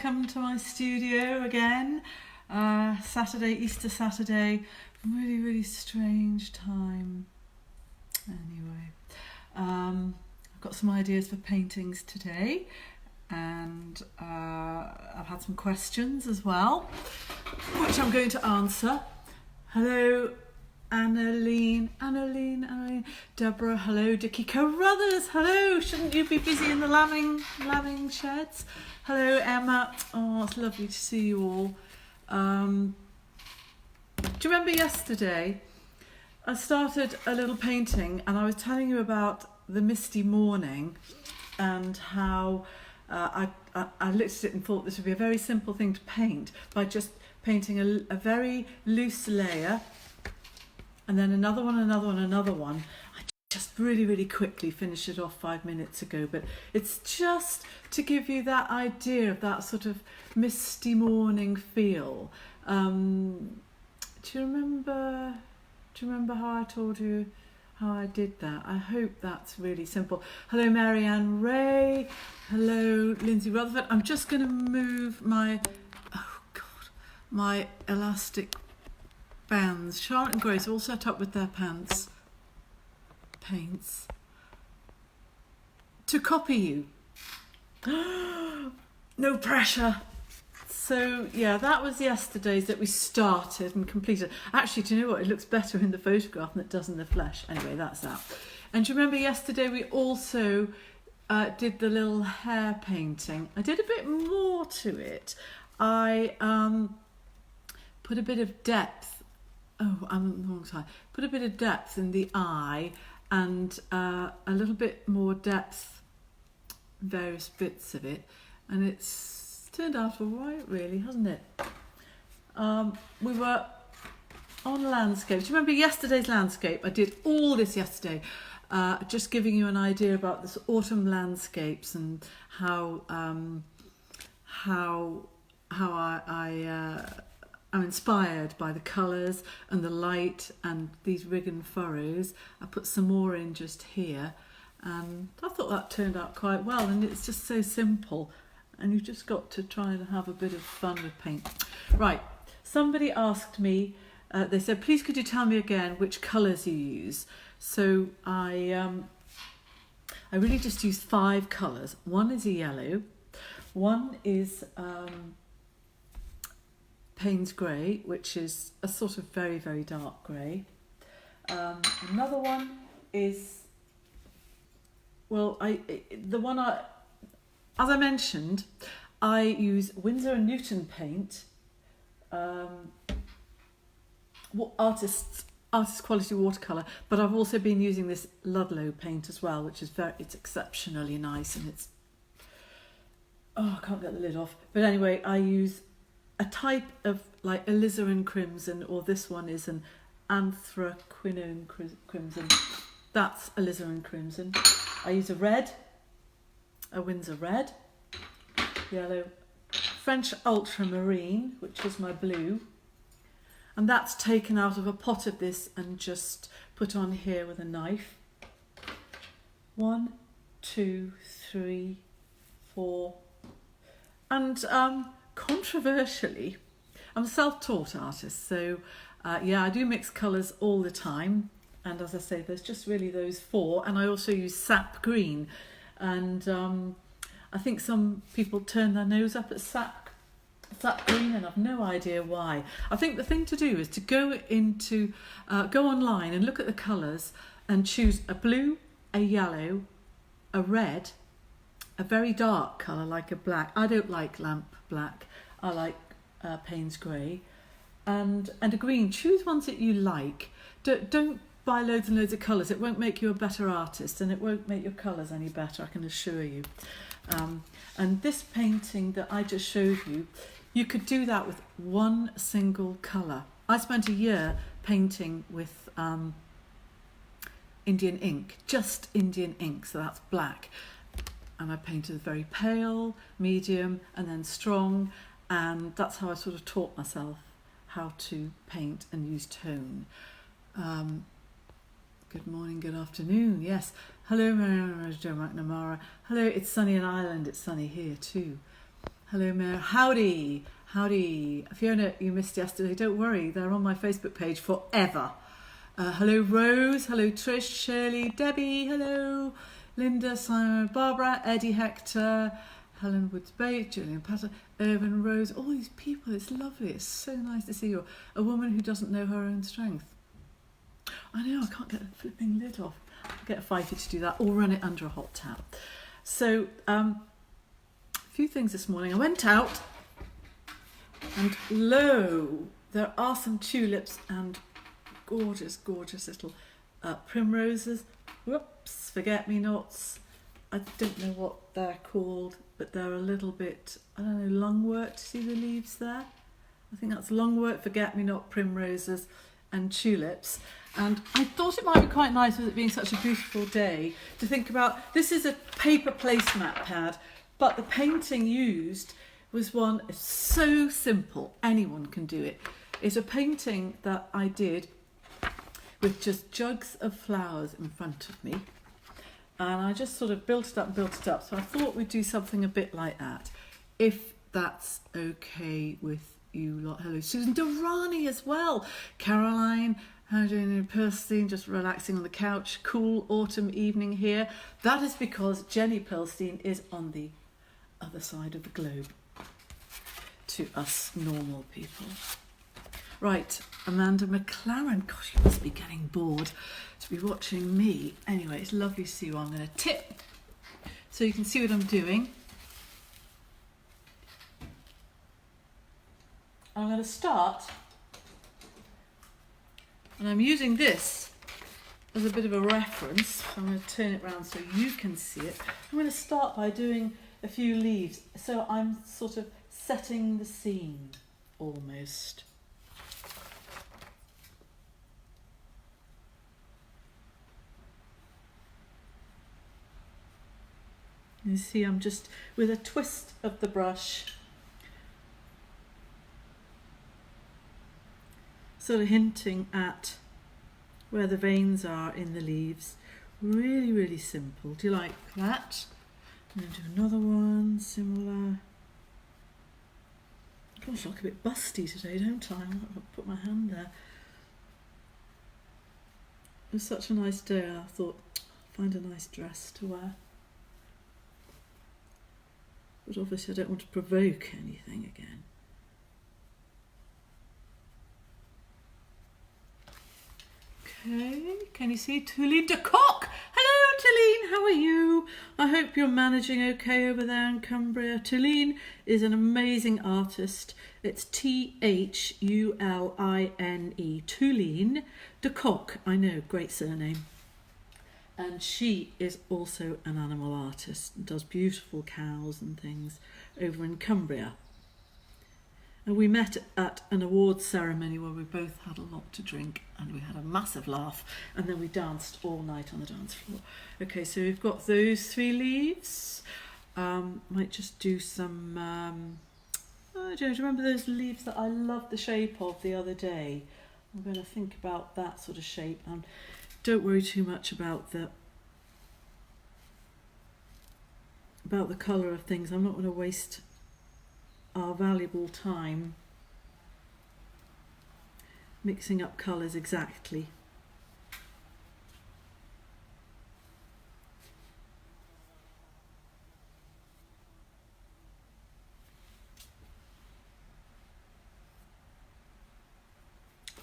welcome to my studio again. Saturday, Easter Saturday, really, really strange time. Anyway, I've got some ideas for paintings today, and I've had some questions as well, which I'm going to answer. Hello, Annalene, Deborah, hello, Dickie Carruthers, hello, shouldn't you be busy in the lambing sheds? Hello, Emma, oh, it's lovely to see you all. Do you remember yesterday I started a little painting and I was telling you about the misty morning and how I looked at it and thought this would be a very simple thing to paint by just painting a very loose layer, and then another one. I just really quickly finished it off 5 minutes ago, but it's just to give you that idea of that sort of misty morning feel. Do you remember how I told you how I did that? I hope that's really simple. Hello, Marianne Ray. Hello, Lindsay Rutherford. I'm just going to move my elastic bands. Charlotte and Grace all set up with their paints to copy you. No pressure. So yeah, that was yesterday's that we started and completed. Actually, do you know what? It looks better in the photograph than it does in the flesh. Anyway, that's that. And do you remember yesterday we also did the little hair painting? I did a bit more to it. I put a bit of depth. Oh, I'm on the wrong side. Put a bit of depth in the eye and a little bit more depth, various bits of it, and it's turned out all right, really, hasn't it? We were on landscape. Do you remember yesterday's landscape? I did all this yesterday, just giving you an idea about this autumn landscapes and how I'm inspired by the colours and the light and these rig and furrows. I put some more in just here, and I thought that turned out quite well, and it's just so simple, and you've just got to try and have a bit of fun with paint. Right, somebody asked me, they said, please could you tell me again which colours you use? So I really just use 5 colours. One is a yellow, one is Payne's grey, which is a sort of very, very dark grey. Another one is, as I mentioned, I use Winsor & Newton paint, artist quality watercolour, but I've also been using this Ludlow paint as well, which is it's exceptionally nice, and I can't get the lid off. But anyway, I use a type of like alizarin crimson, or this one is an anthraquinone crimson. That's alizarin crimson. I use a Winsor red, yellow, French ultramarine, which is my blue, and that's taken out of a pot of this and just put on here with a knife. 1, 2, 3, 4, and controversially, I'm a self-taught artist, so I do mix colours all the time, and as I say, there's just really those 4, and I also use sap green, and I think some people turn their nose up at sap green, and I've no idea why. I think the thing to do is to go online and look at the colours and choose a blue, a yellow, a red, a very dark colour like a black. I don't like lamp black. I like Payne's grey, and a green. Choose ones that you like. Don't buy loads and loads of colours. It won't make you a better artist, and it won't make your colours any better, I can assure you. And this painting that I just showed you, you could do that with one single colour. I spent a year painting with Indian ink, just Indian ink, so that's black. And I painted very pale, medium, and then strong, and that's how I sort of taught myself how to paint and use tone. Good morning, good afternoon, yes. Hello, Mariana McNamara. Hello, it's sunny in Ireland, it's sunny here too. Hello, Mayor. Howdy. Howdy. Fiona, you missed yesterday. Don't worry, they're on my Facebook page forever. Hello, Rose. Hello, Trish, Shirley, Debbie. Hello, Linda, Simon, Barbara, Eddie, Hector, Helen Woods-Bate, Julian Patter, Irvin, Rose. All these people. It's lovely. It's so nice to see you. A woman who doesn't know her own strength. I know, I can't get the flipping lid off. I'll get a Fifey to do that or run it under a hot tap. So, a few things this morning. I went out and lo, there are some tulips and gorgeous, gorgeous little primroses. Whoops, forget-me-nots. I don't know what they're called, but they're a little bit, I don't know, lungwort. See the leaves there? I think that's lungwort, forget-me-not, primroses and tulips. And I thought it might be quite nice with it being such a beautiful day to think about, this is a paper placemat pad, but the painting used was one so simple, anyone can do it. It's a painting that I did with just jugs of flowers in front of me. And I just sort of built it up. So I thought we'd do something a bit like that, if that's okay with you lot. Hello, Susan Durrani as well. Caroline, how are you doing? Perlstein, just relaxing on the couch. Cool autumn evening here. That is because Jenny Perlstein is on the other side of the globe to us normal people. Right, Amanda McLaren. Gosh, you must be getting bored to be watching me. Anyway, it's lovely to see you. I'm going to tip so you can see what I'm doing. I'm going to start, and I'm using this as a bit of a reference. I'm going to turn it around so you can see it. I'm going to start by doing a few leaves. So I'm sort of setting the scene almost. You see, I'm just, with a twist of the brush, sort of hinting at where the veins are in the leaves. Really, really simple. Do you like that? I'm going to do another one, similar. Gosh, I look a bit busty today, don't I? I'll put my hand there. It was such a nice day, I thought, find a nice dress to wear. But obviously I don't want to provoke anything again. Okay, can you see Tulleen de Kock? Hello Tulleen, how are you? I hope you're managing okay over there in Cumbria. Tulleen is an amazing artist. It's Thuline, Tulleen de Kock. I know, great surname. And she is also an animal artist and does beautiful cows and things over in Cumbria. And we met at an awards ceremony where we both had a lot to drink and we had a massive laugh, and then we danced all night on the dance floor. Okay, so we've got those 3 leaves. Might just do some, do you remember those leaves that I loved the shape of the other day? I'm going to think about that sort of shape. Don't worry too much about the colour of things. I'm not going to waste our valuable time mixing up colours exactly.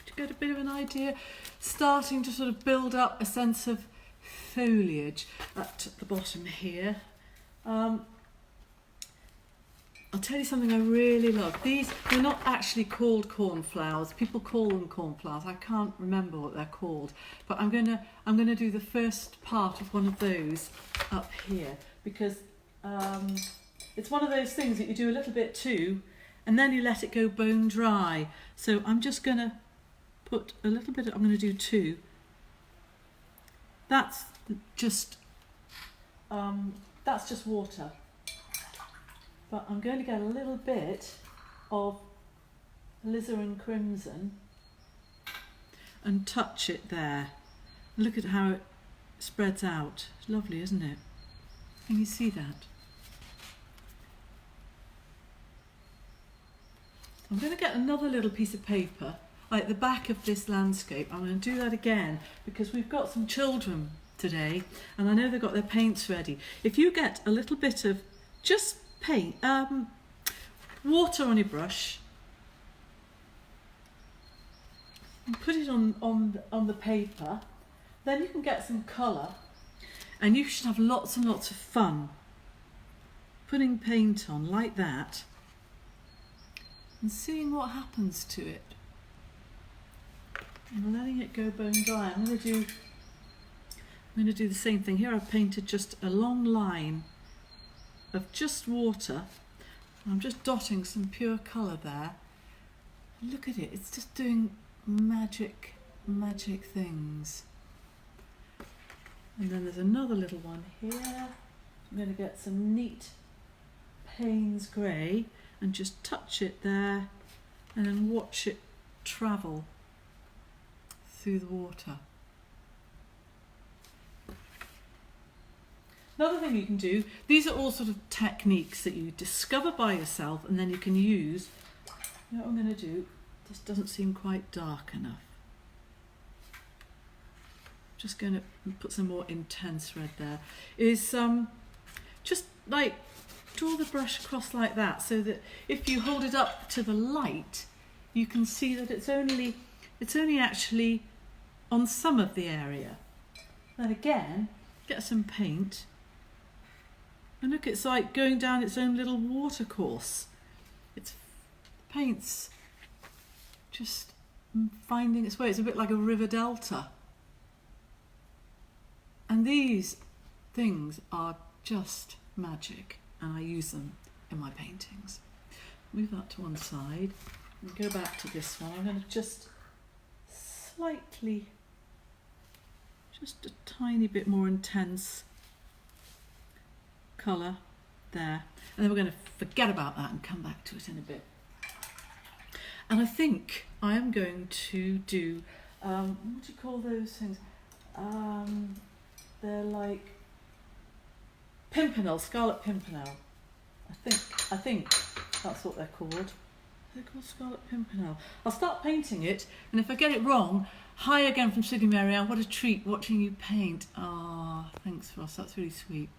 To get a bit of an idea, starting to sort of build up a sense of foliage at the bottom here. I'll tell you something I really love. These, they're not actually called cornflowers. People call them cornflowers. I can't remember what they're called. But I'm gonna do the first part of one of those up here, because it's one of those things that you do a little bit too, and then you let it go bone dry. So I'm just gonna put a little bit. I'm gonna do 2. That's just water. But I'm going to get a little bit of alizarin crimson and touch it there. Look at how it spreads out. It's lovely, isn't it? Can you see that? I'm going to get another little piece of paper, like the back of this landscape. I'm going to do that again because we've got some children today and I know they've got their paints ready. If you get a little bit of just paint, water on your brush and put it on the paper, then you can get some colour and you should have lots and lots of fun putting paint on like that and seeing what happens to it and letting it go bone dry. I'm going to do the same thing here. I've painted just a long line of just water. I'm just dotting some pure colour there. Look at it, it's just doing magic things. And then there's another little one here. I'm going to get some neat Payne's grey and just touch it there and then watch it travel through the water. Another thing you can do, these are all sort of techniques that you discover by yourself and then you can use. You know what I'm going to do? This doesn't seem quite dark enough. Just going to put some more intense red there. Is just like draw the brush across like that so that if you hold it up to the light you can see that it's only actually on some of the area. Then again get some paint and look, it's like going down its own little water course. It's paint's just finding its way. It's a bit like a river delta. And these things are just magic and I use them in my paintings. Move that to one side and go back to this one. I'm going to just slightly, just a tiny bit more intense colour there. And then we're going to forget about that and come back to it in a bit. And I think I am going to do, what do you call those things? They're like pimpernel, scarlet pimpernel. I think that's what they're called. They're called scarlet pimpernel. I'll start painting it, and if I get it wrong, hi again from Sydney Marianne. What a treat watching you paint. Ah, thanks Ross, that's really sweet.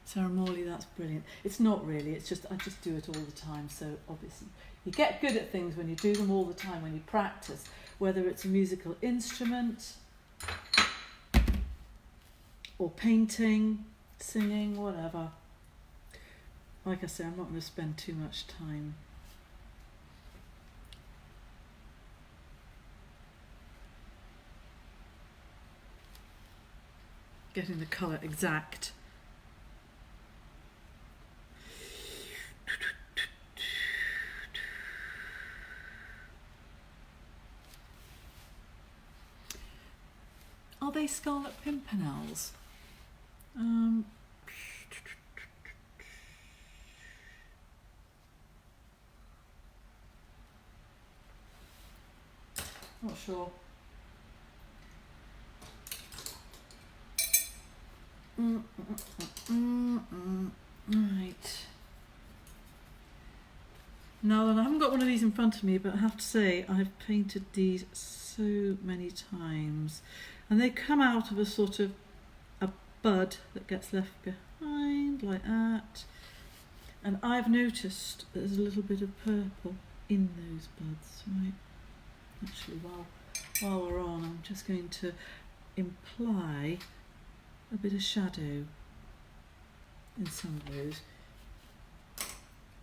Sarah Morley, that's brilliant. It's not really, it's just I just do it all the time, so obviously you get good at things when you do them all the time, when you practice, whether it's a musical instrument or painting, singing, whatever. Like I say, I'm not going to spend too much time getting the colour exact. Are they scarlet pimpernels? Not sure. Right. Now then, I haven't got one of these in front of me, but I have to say I've painted these so many times, and they come out of a sort of a bud that gets left behind like that. And I've noticed that there's a little bit of purple in those buds, right? Actually, while we're on, I'm just going to imply a bit of shadow in some of those.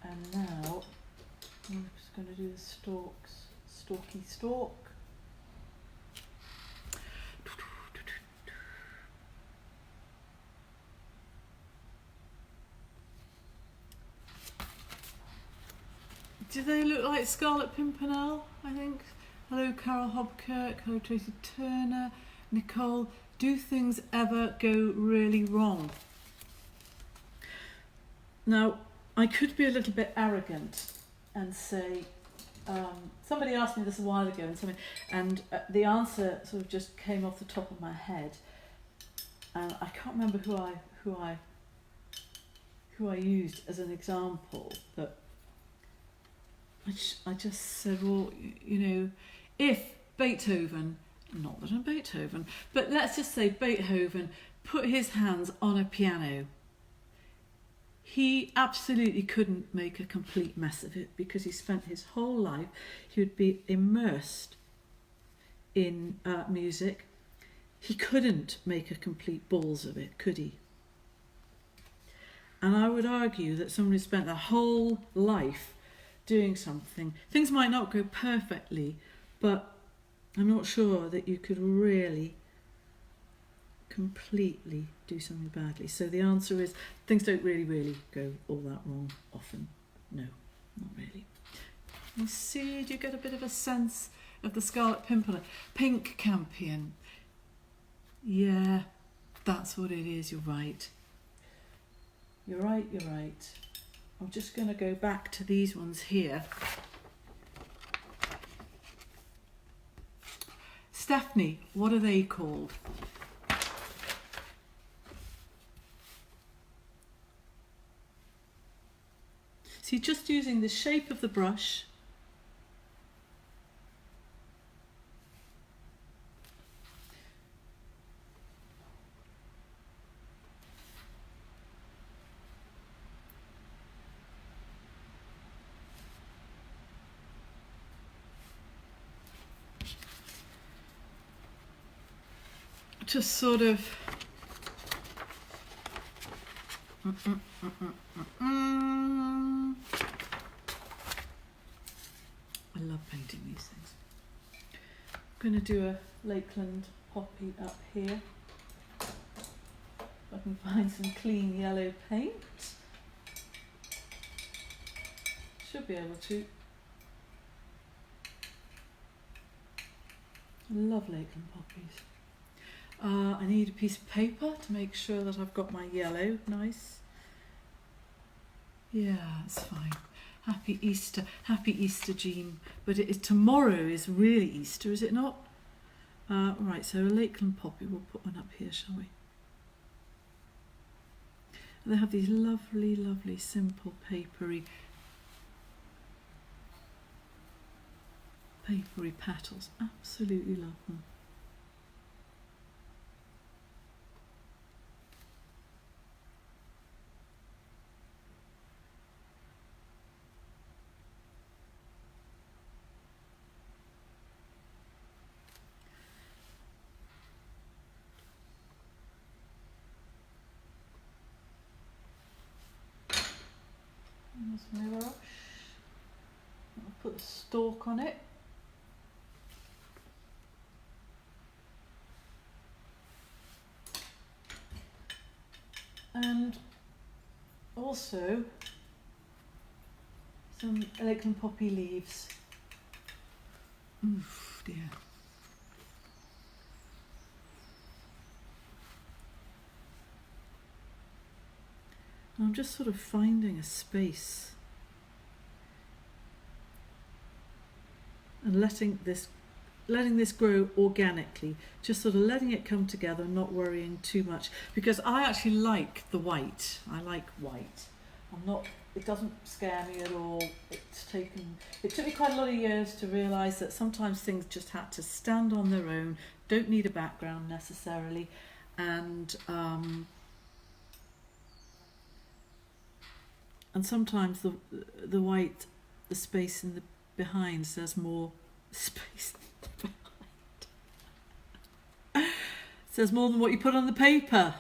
And now I'm just going to do the stalky stalk. Do they look like Scarlet Pimpernel, I think? Hello Carol Hobkirk, hello Tracy Turner, Nicole. Do things ever go really wrong? Now, I could be a little bit arrogant and say, somebody asked me this a while ago and the answer sort of just came off the top of my head. And I can't remember who I used as an example, but I just said, well, you know, if Beethoven, not that I'm Beethoven, but let's just say Beethoven put his hands on a piano, he absolutely couldn't make a complete mess of it because he spent his whole life, he would be immersed in music. He couldn't make a complete balls of it, could he? And I would argue that someone who spent their whole life doing something, things might not go perfectly, but I'm not sure that you could really completely do something badly. So the answer is things don't really go all that wrong often. No, not really. You see, do you get a bit of a sense of the Scarlet Pimpernel? Pink Campion. Yeah, that's what it is, you're right. You're right. I'm just going to go back to these ones here. Stephanie, what are they called? So you're just using the shape of the brush to sort of I love painting these things. I'm going to do a Lakeland Poppy up here. If I can find some clean yellow paint. Should be able to. I love Lakeland Poppies. I need a piece of paper to make sure that I've got my yellow nice. Yeah, it's fine. Happy Easter, Jean. But tomorrow is really Easter, is it not? Right, so a Lakeland Poppy, we'll put one up here, shall we? And they have these lovely, simple, papery petals. Absolutely love them. There's my brush. I'll put the stalk on it. And also some Lakeland Poppy leaves. Oof, dear. I'm just sort of finding a space and letting this grow organically, just sort of letting it come together and not worrying too much, because I actually like the white. I like white. It doesn't scare me at all. It took me quite a lot of years to realise that sometimes things just had to stand on their own, don't need a background necessarily, and sometimes the white, the space in the behind says more space behind. Says more than what you put on the paper.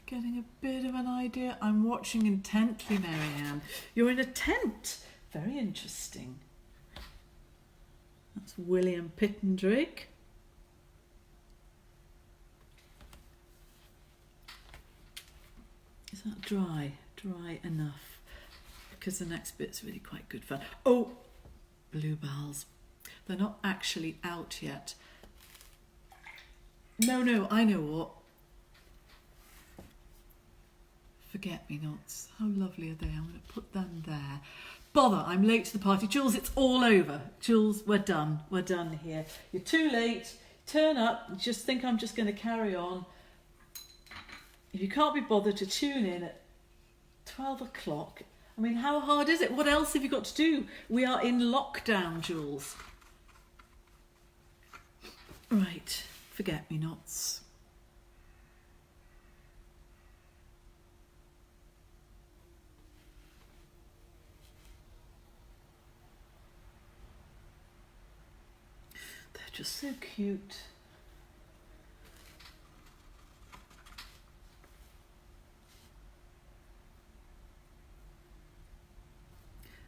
Getting a bit of an idea. I'm watching intently, Marianne. You're in a tent. Very interesting. That's William Pittendrake. Is that dry? Dry enough. Because the next bit's really quite good fun. Oh, bluebells. They're not actually out yet. No, I know what. Forget-me-nots. How lovely are they? I'm going to put them there. Bother, I'm late to the party. Jules, it's all over. Jules, we're done. We're done here. You're too late. turn up, just think I'm just going to carry on. If you can't be bothered to tune in at 12 o'clock, I mean, how hard is it? What else have you got to do? We are in lockdown, Jules. Right, forget-me-nots. They're just so cute.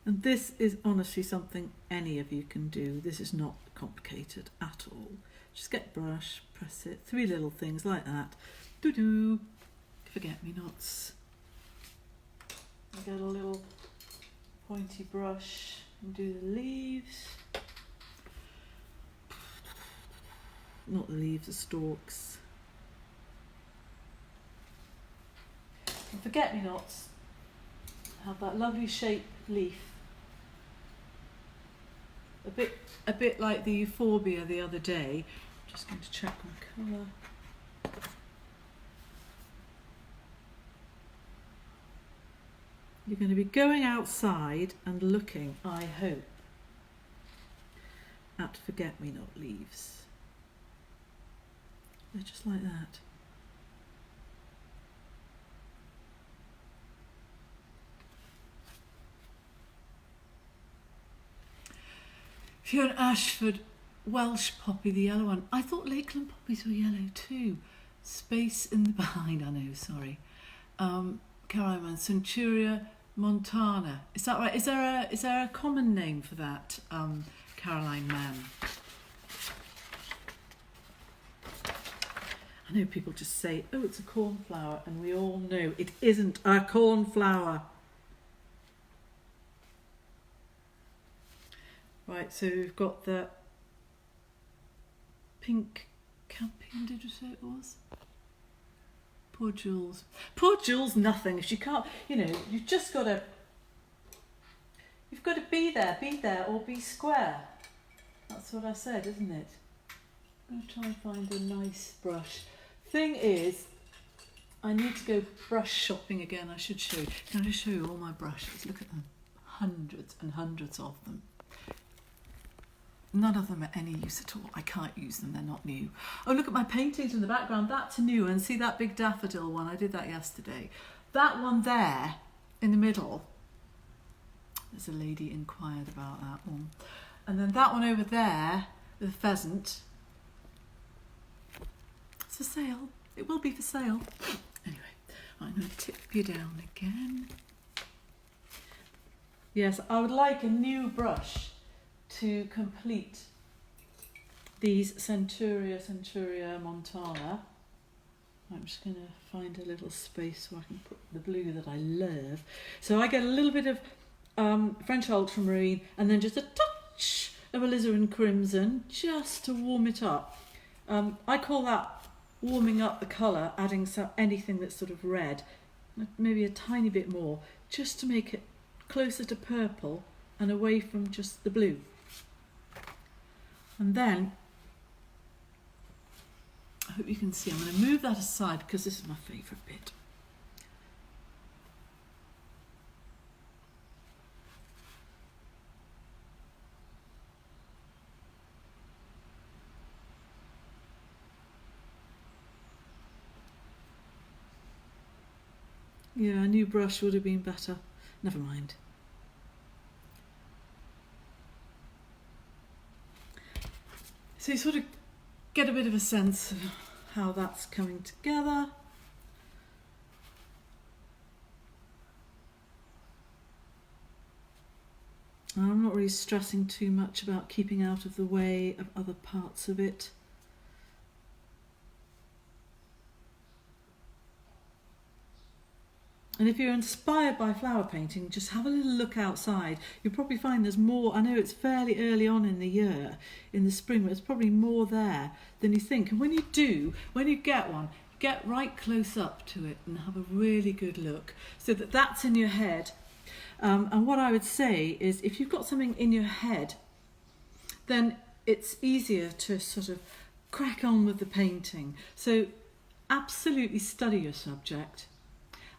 And this is honestly something any of you can do. This is not complicated at all. Just get a brush, press it, 3 little things like that. Doo-doo. Forget-me-nots. I get a little pointy brush and do the leaves. Not the leaves, the stalks. And forget-me-nots have that lovely shaped leaf. A bit like the euphorbia the other day. Just going to check my colour. You're going to be going outside and looking, I hope, at forget-me-not leaves. They're just like that. If you're an Ashford Welsh poppy, the yellow one. I thought Lakeland poppies were yellow too. Space in the behind, I know, sorry. Caroline, Centuria montana. Is that right? Is there a common name for that, Caroline Mann? I know people just say, oh, it's a cornflower, and we all know it isn't a cornflower. Right, so we've got the pink campion, did you say it was? Poor Jules. Poor Jules, nothing. If she can't, you've just got to, be there or be square. That's what I said, isn't it? I'm going to try and find a nice brush. Thing is, I need to go brush shopping again. I should show you. Can I just show you all my brushes? Look at them. Hundreds and hundreds of them. None of them are any use at all. I can't use them, they're not new. Oh, look at my paintings in the background. That's new. And see that big daffodil one? I did that yesterday. That one there in the middle. There's a lady inquired about that one. And then that one over there, the pheasant. It's for sale. It will be for sale. Anyway, I'm going to tip you down again. Yes, I would like a new brush to complete these Centuria montana. I'm just going to find a little space so I can put the blue that I love. So I get a little bit of French ultramarine and then just a touch of alizarin crimson just to warm it up. I call that warming up the colour, adding anything that's sort of red, maybe a tiny bit more, just to make it closer to purple and away from just the blue. And then, I hope you can see, I'm going to move that aside because this is my favourite bit. Yeah, a new brush would have been better. Never mind. So you sort of get a bit of a sense of how that's coming together. And I'm not really stressing too much about keeping out of the way of other parts of it. And if you're inspired by flower painting, just have a little look outside. You'll probably find there's more. I know it's fairly early on in the year, in the spring, but there's probably more there than you think. And when you do, when you get one, get right close up to it and have a really good look so that that's in your head. And what I would say is if you've got something in your head, then it's easier to sort of crack on with the painting. So absolutely study your subject,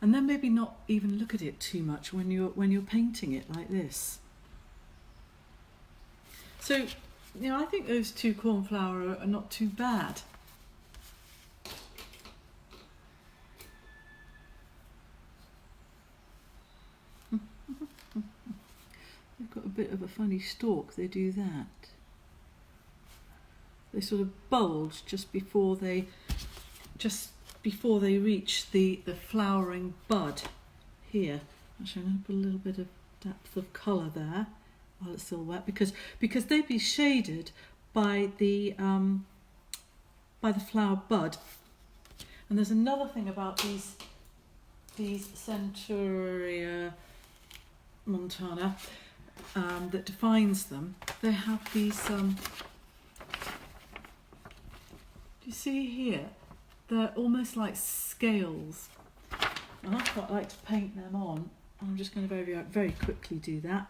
and then maybe not even look at it too much when you're painting it like this. So, you know, I think those two cornflower are not too bad. They've got a bit of a funny stalk, they do that. They sort of bulge just before they reach the flowering bud here. Actually, I'm going to put a little bit of depth of colour there while it's still wet, because they'd be shaded by the flower bud. And there's another thing about these Centuria montana that defines them. They have these. Do you see here? They're almost like scales, and I quite like to paint them on. I'm just going to very, very quickly do that.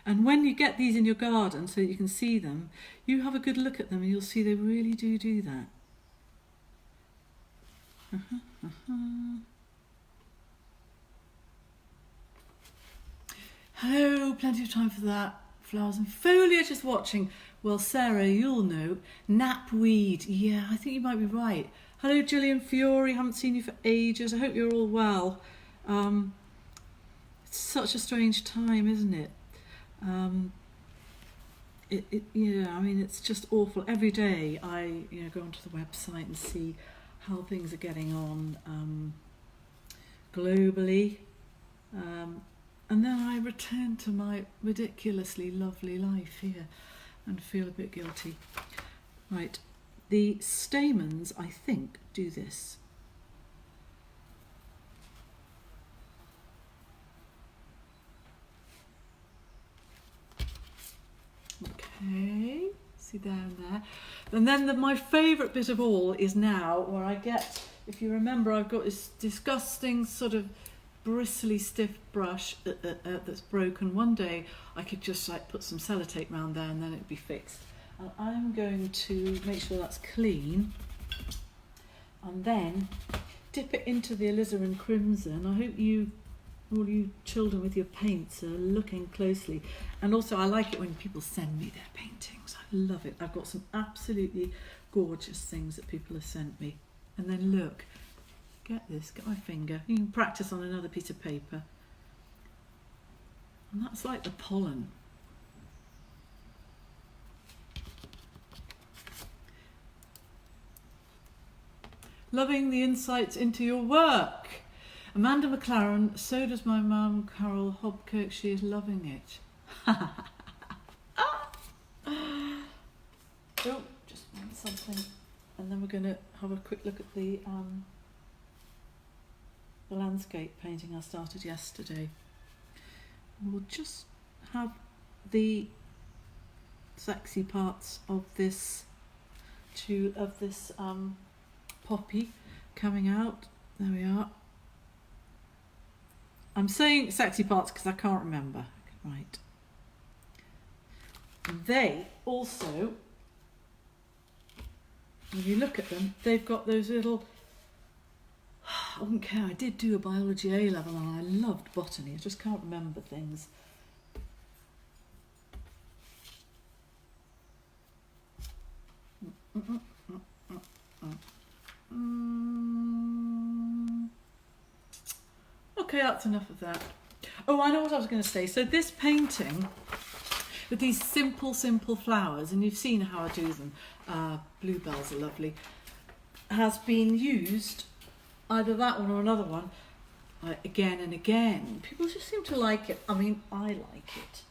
And when you get these in your garden so that you can see them, you have a good look at them and you'll see they really do that. Hello, plenty of time for that. Flowers and foliage is watching. Well, Sarah, you'll know. Knapweed. Yeah, I think you might be right. Hello, Gillian Fiore. Haven't seen you for ages. I hope you're all well. It's such a strange time, isn't it? Yeah, I mean, it's just awful. Every day I go onto the website and see how things are getting on globally, and then I return to my ridiculously lovely life here and feel a bit guilty. Right, the stamens, I think, do this. Okay, see there and there. And then my favourite bit of all is now where I get, if you remember, I've got this disgusting sort of bristly stiff brush that's broken. One day I could just like put some sellotape around there and then it'd be fixed. And I'm going to make sure that's clean and then dip it into the alizarin crimson. I hope all you children with your paints are looking closely. And also I like it when people send me their paintings. I love it. I've got some absolutely gorgeous things that people have sent me. And then look, get this, get my finger. You can practice on another piece of paper. And that's like the pollen. Loving the insights into your work. Amanda McLaren, so does my mum, Carol Hobkirk. She is loving it. Oh, just want something. And then we're going to have a quick look at the landscape painting I started yesterday. We'll just have the sexy parts of this poppy coming out. There we are. I'm saying sexy parts because I can't remember. Right. They also, when you look at them, they've got those little, I wouldn't care, I did do a biology A level and I loved botany, I just can't remember things. Okay, that's enough of that. Oh, I know what I was going to say. So this painting with these simple flowers, and you've seen how I do them, bluebells are lovely, has been used, either that one or another one, again and again. People just seem to like it. I mean, I like it.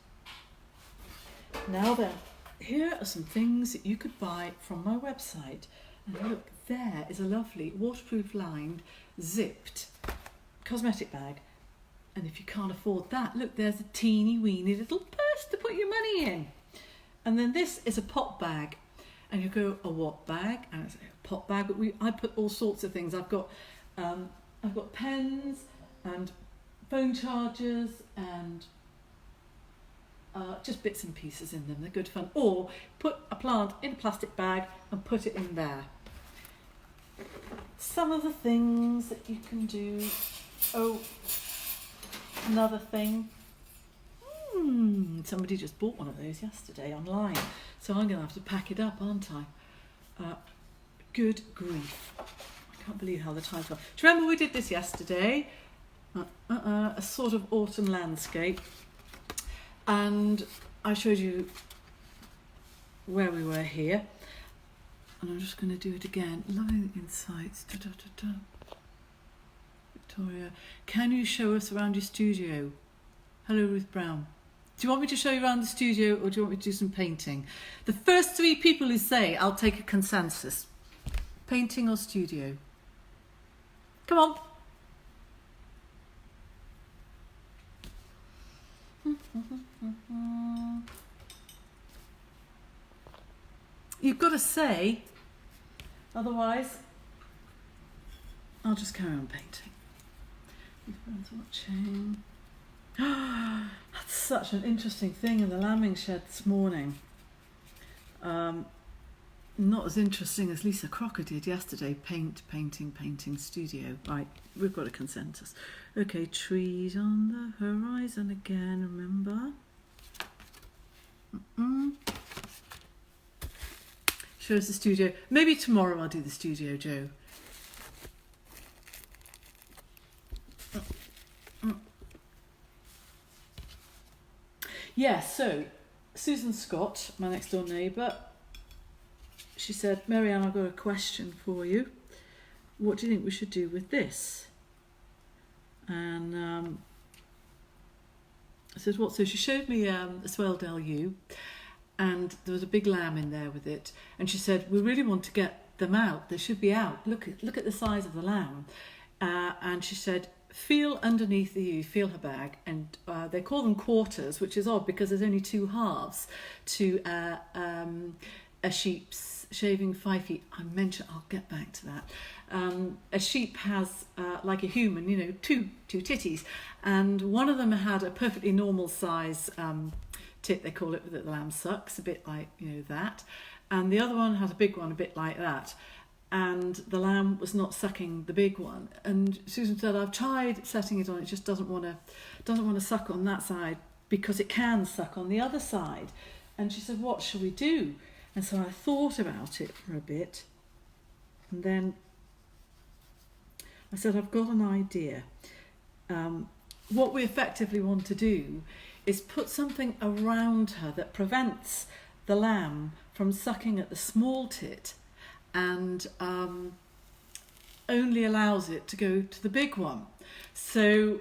Now then, here are some things that you could buy from my website. And look, there is a lovely waterproof lined, zipped cosmetic bag. And if you can't afford that, look, there's a teeny weeny little purse to put your money in. And then this is a pot bag. And you go, a what bag? And it's a pot bag, but I put all sorts of things. I've got pens and phone chargers and just bits and pieces in them. They're good fun. Or put a plant in a plastic bag and put it in there. Some of the things that you can do. Oh, another thing. Somebody just bought one of those yesterday online, so I'm going to have to pack it up, aren't I? Good grief. I can't believe how the time's gone. Do you remember we did this yesterday? A sort of autumn landscape. And I showed you where we were here. And I'm just going to do it again. Loving insights. Victoria, can you show us around your studio? Hello, Ruth Brown. Do you want me to show you around the studio or do you want me to do some painting? The first 3 people who say, I'll take a consensus. Painting or studio? Come on. You've got to say, otherwise I'll just carry on painting. Everyone's watching. That's such an interesting thing in the lambing shed this morning. Not as interesting as Lisa Crocker did yesterday. Painting, studio. Right, we've got a consensus. Okay, trees on the horizon again, remember? Shows the studio. Maybe tomorrow I'll do the studio, Joe. Yeah, so Susan Scott, my next door neighbour, she said, Marianne, I've got a question for you. What do you think we should do with this? And I said, what? So she showed me a Swaledale ewe, and there was a big lamb in there with it. And she said, we really want to get them out. They should be out. Look at the size of the lamb. And she said, feel underneath the ewe, feel her bag. And they call them quarters, which is odd because there's only 2 halves to a sheep's shaving 5 feet. I'll get back to that. A sheep has, like a human, 2 titties, and one of them had a perfectly normal size tit, they call it, that the lamb sucks, a bit like that, and the other one had a big one, a bit like that, and the lamb was not sucking the big one. And Susan said, I've tried setting it on, it just doesn't want to suck on that side because it can suck on the other side. And she said, what shall we do? And so I thought about it for a bit, and then I said, I've got an idea. What we effectively want to do is put something around her that prevents the lamb from sucking at the small tit and only allows it to go to the big one. So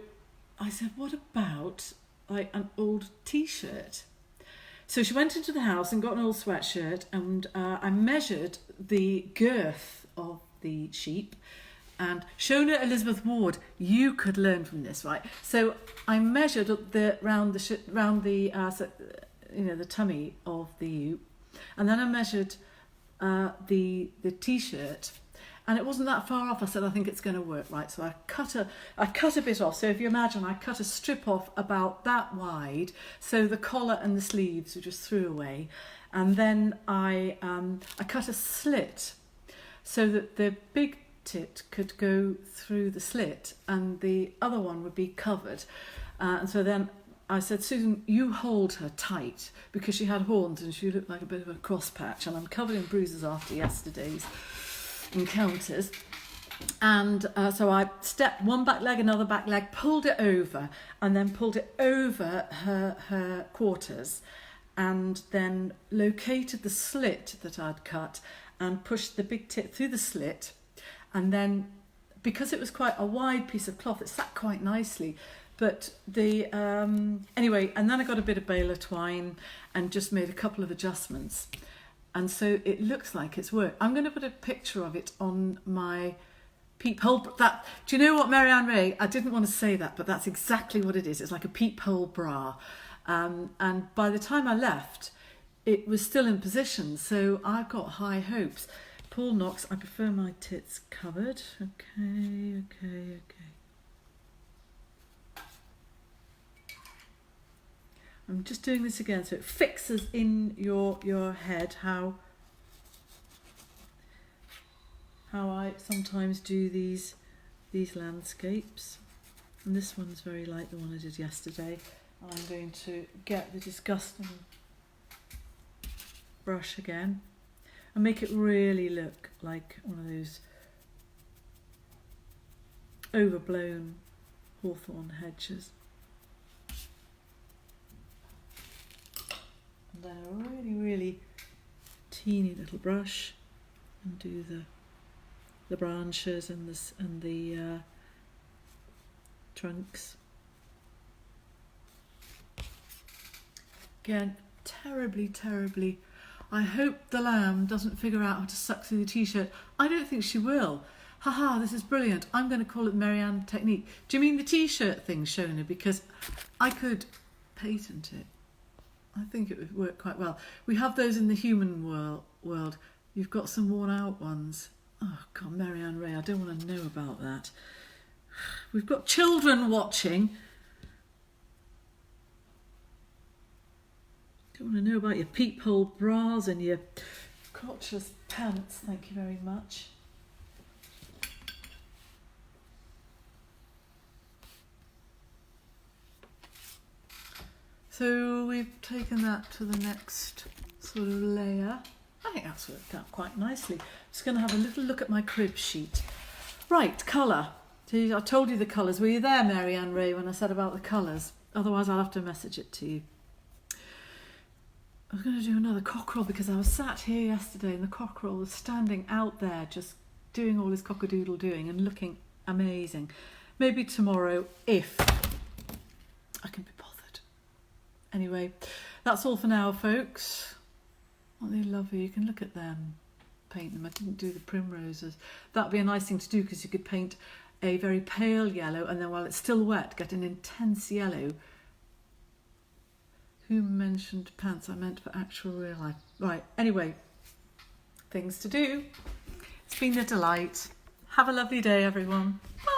I said, what about like an old t-shirt? So she went into the house and got an old sweatshirt, and I measured the girth of the sheep. And Shona Elizabeth Ward, you could learn from this, right? So I measured round the tummy of the ewe, and then I measured the t-shirt, and it wasn't that far off. I said, I think it's going to work, right? So I cut a bit off. So if you imagine, I cut a strip off about that wide, so the collar and the sleeves were just threw away, and then I cut a slit so that the big tit could go through the slit and the other one would be covered. And so then I said, Susan, you hold her tight, because she had horns and she looked like a bit of a cross patch, and I'm covered in bruises after yesterday's encounters. And so I stepped one back leg, another back leg, pulled it over, and then pulled it over her quarters, and then located the slit that I'd cut and pushed the big tit through the slit. And then, because it was quite a wide piece of cloth, it sat quite nicely. But anyway, and then I got a bit of baler twine and just made a couple of adjustments. And so it looks like it's worked. I'm going to put a picture of it on my peephole. Do you know what, Marianne Ray? I didn't want to say that, but that's exactly what it is. It's like a peephole bra. And by the time I left, it was still in position. So I've got high hopes. Paul Knox, I prefer my tits covered. Okay. I'm just doing this again so it fixes in your head how I sometimes do these landscapes. And this one's very like the one I did yesterday. And I'm going to get the disgusting brush again and make it really look like one of those overblown hawthorn hedges. And then a really, really teeny little brush and do the branches and the trunks. Again, terribly. I hope the lamb doesn't figure out how to suck through the t-shirt. I don't think she will. Haha, this is brilliant. I'm going to call it Marianne technique. Do you mean the t-shirt thing, Shona? Because I could patent it. I think it would work quite well. We have those in the human world. You've got some worn out ones. Oh God, Marianne Ray, I don't want to know about that. We've got children watching. Don't want to know about your peephole bras and your crotchless pants. Thank you very much. So we've taken that to the next sort of layer. I think that's worked out quite nicely. Just going to have a little look at my crib sheet. Right, colour. I told you the colours. Were you there, Marianne Ray, when I said about the colours? Otherwise I'll have to message it to you. I was going to do another cockerel because I was sat here yesterday and the cockerel was standing out there just doing all his cockadoodle doing and looking amazing. Maybe tomorrow if I can be bothered. Anyway, that's all for now, folks. Aren't they lovely? You can look at them, paint them. I didn't do the primroses. That'd be a nice thing to do because you could paint a very pale yellow and then while it's still wet get an intense yellow. Who mentioned pants? I meant for actual real life. Right, anyway, things to do. It's been a delight. Have a lovely day, everyone. Bye.